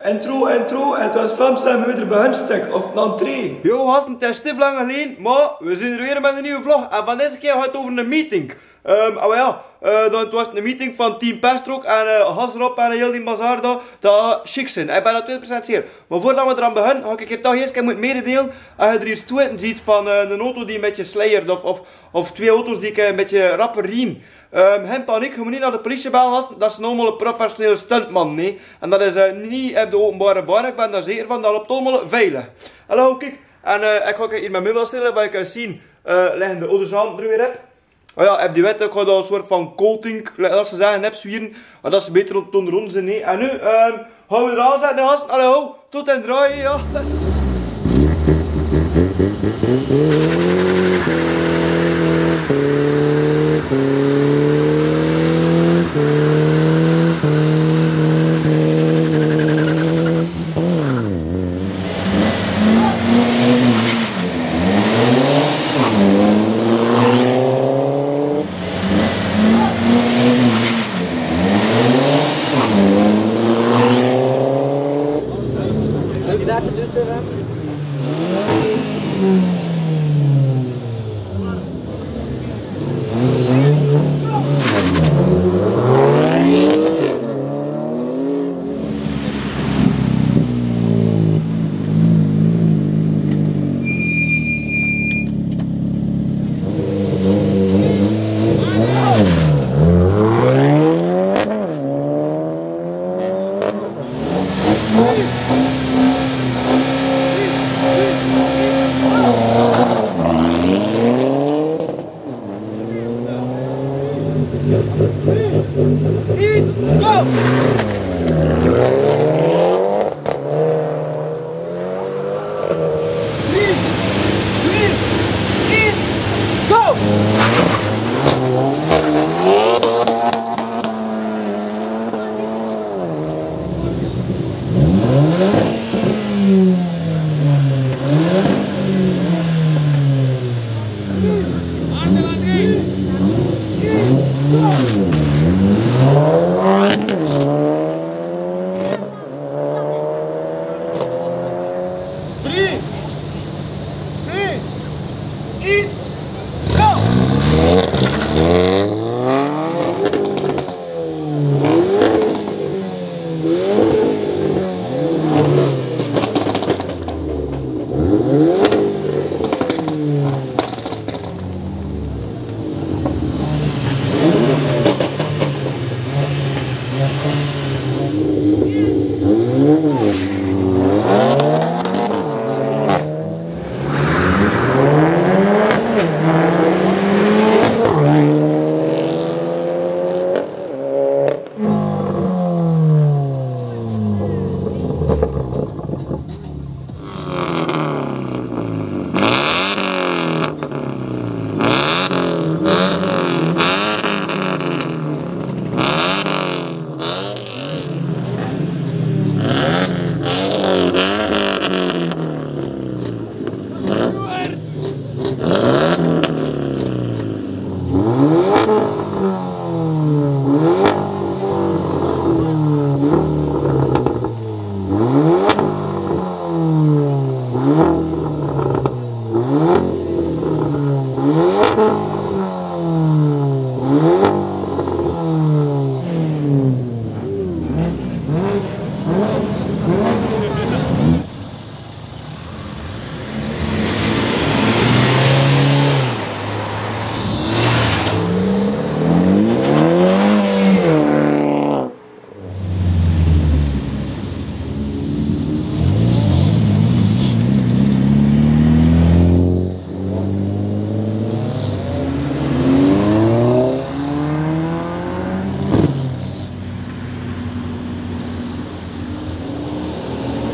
Intro, en het was Vlaams en we weer bij stuk, of een entree. Yo gasten, het is stief lang geleden, maar we zijn er weer met een nieuwe vlog. En van deze keer gaat het over een meeting. Dan was het een meeting van Team Pestrock en gas erop en heel die bazaar dat chic zijn. Ik ben dat 2% zeker. Maar voordat we eraan beginnen, ga ik hier toch eerst moeten mededelen. Als je er hier stoeten ziet van een auto die een beetje slijert of twee auto's die een beetje rapper riem. Geen paniek, je moet niet naar de politie bellen, gasten. Dat is normaal een professionele stuntman, nee. En dat is niet op de openbare baan, ik ben daar zeker van, dat loopt allemaal veilig. Hallo, kijk. En ik ga hier met mij wel stellen, waar je kan zien, liggen de auto's aan er weer heb. Oh ja, heb die wet, ik ga daar een soort van coating, als ze zeggen, heb zwieren. Maar dat is beter dan rond zijn, nee. En nu, gaan we eraan zetten, gasten. Hallo, tot en draaien, ja.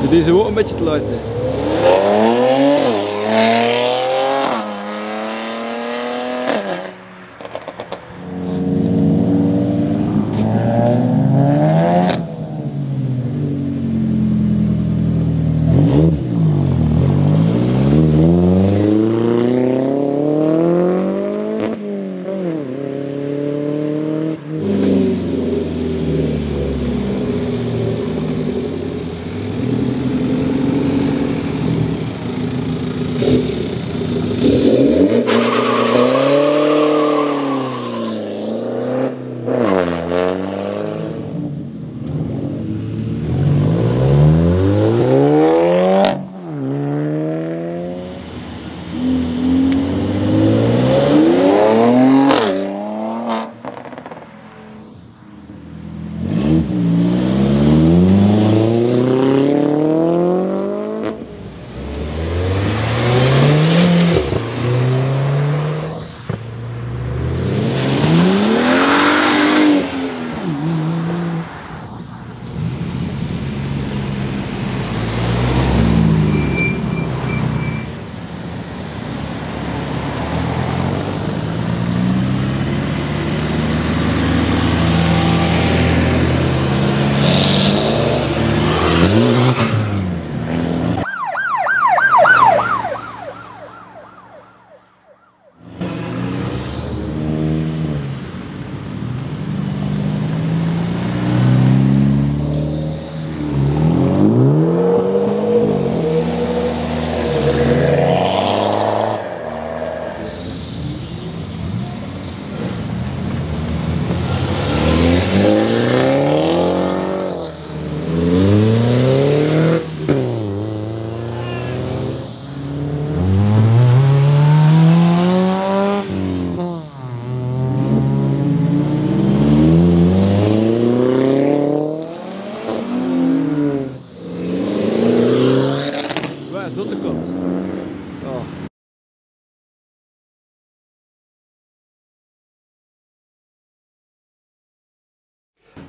Deze ook een beetje te luid.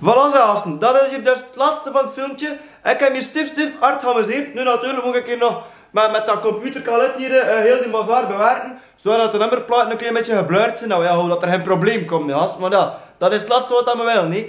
Voilà gasten, dat is hier dus het laatste van het filmpje. Ik heb hier stief hard geamuseerd. Nu natuurlijk moet ik hier nog met dat computerkalet hier heel die bazaar bewerken. Zodat de nummerplaten een klein beetje geblurred zijn. Nou ja, dat er geen probleem komt, gast. Maar ja, dat is het laatste wat we willen, nee.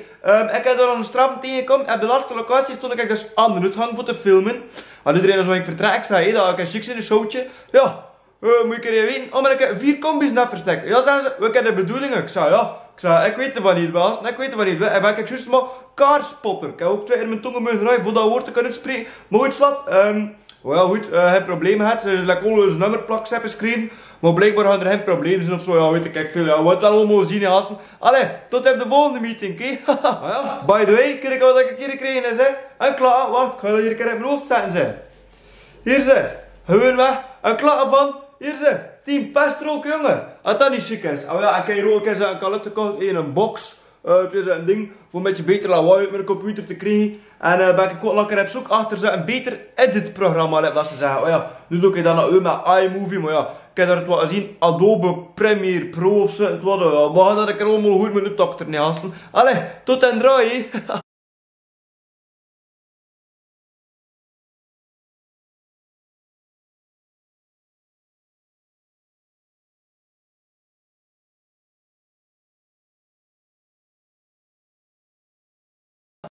Ik heb er nog een straf tegengekomen. Op de laatste locatie stond ik dus aan de uitgang voor te filmen. En iedereen zo ik vertrek zei, dat ik een chic in een showtje. Ja, moet ik er even weten. Maar ik heb 4 combis net verstekt. Ja, zeggen ze, we hebben de bedoeling. Ik zei, ja. Ik weet ervan niet, baas. Ik weet ervan niet. En ben ik juist maar kaarspotter. Ik heb ook 2 keer mijn tongen moeten rijden voor dat woord te kunnen spreken. Maar goed, slat. Ja, goed, geen probleem gehad. Ze hebben like, al hun nummerplaks hebben geschreven. Maar blijkbaar gaan er geen problemen zijn of zo. Ja, weet ik veel. Ja, wat wel allemaal zien, gasten. Allee, tot op de volgende meeting, oké? Ja. By the way, kijk wat ik hier gekregen heb, hè. Een klaar, wacht, ik ga dat hier een keer in mijn hoofd zetten, zeg. Hier, zeg. Gewoon weg. Een klaar van. Hier, zeg. Team Pestrook, jongen. Als dat niet chic is. Oh ja, ik heb hier ook eens een kalet gekocht in een box. Het is een ding voor een beetje beter lawaai uit mijn computer te krijgen. En ben ik ook lekker op zoek achter een beter editprogramma, wat ze zeggen. Oh ja, nu doe ik dat nou met iMovie, maar ja, ik heb er wat gezien, Adobe Premiere Pro of zo. Maar dat ik er allemaal goed met de dokter niet hassen. Allee, tot en draai.